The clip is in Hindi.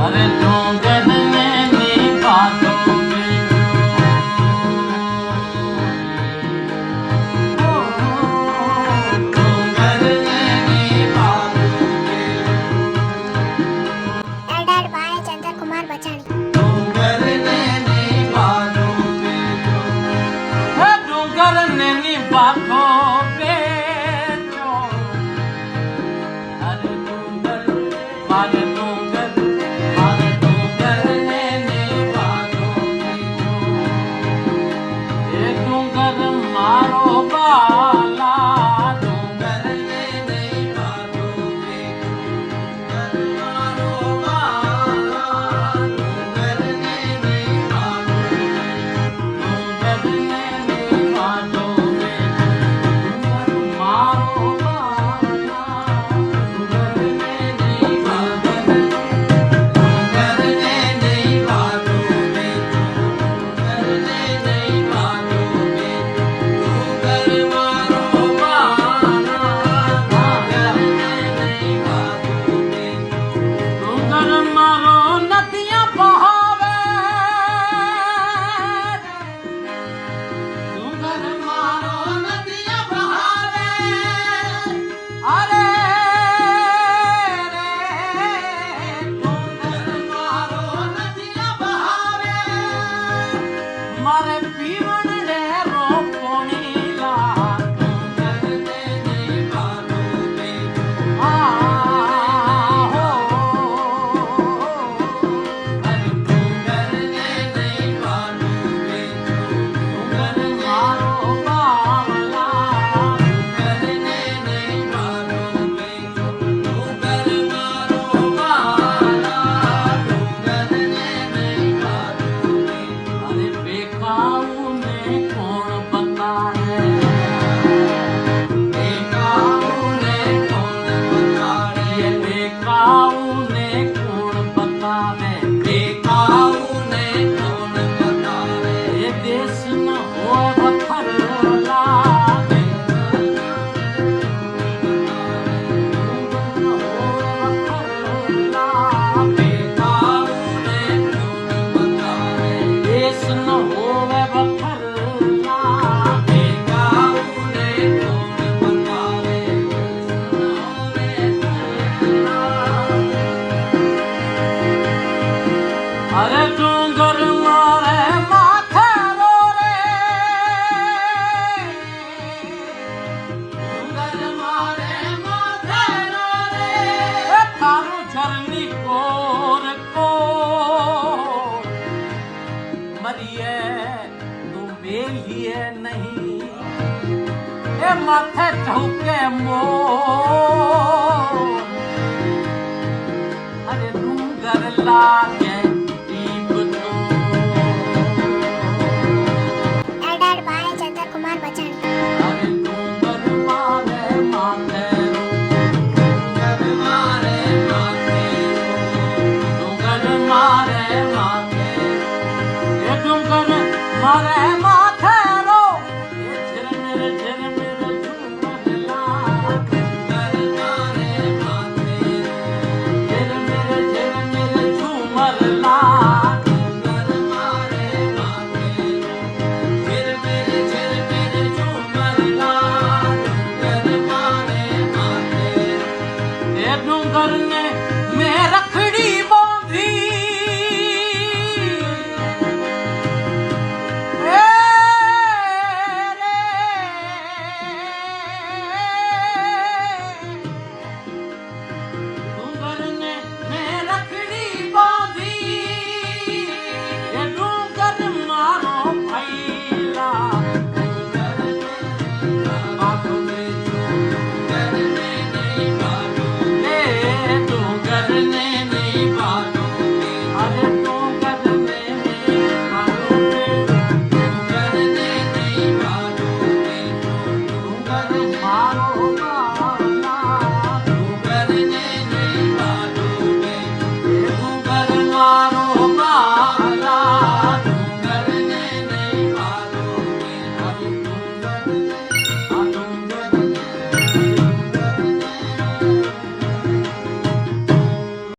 अरे डूंगर में नी बातों में डूंगर में नी बातों में एल्डर बाय चंद्र कुमार बचानी डूंगर में नी बातों में डूंगर में नी बातों में अरे डूंगर मारे मारे पीवण रे रोपणी ला डूंगर ने नहीं बातों में हो अरे डूंगर ने नहीं बातों में डूंगर मारो बावला डूंगर ने नहीं बातों में डूंगर मारो बावला डूंगर ने नहीं बातों में अरे बेकाऊ ने कौन बता है बेकाऊ ने कौन बता है बेकाऊ ने कौन बता है बेकाऊ ने कौन बता है देश न हो बखर लागे बेकाऊ ने कौन बता है देश न हो अरे डूंगर मारे माथे रो रे डूंगर मारे माथे रो रे थारू झरनी कोर को मरिए तू मेलिए नहीं ए माथे ठुके मोर अरे डूंगर लागे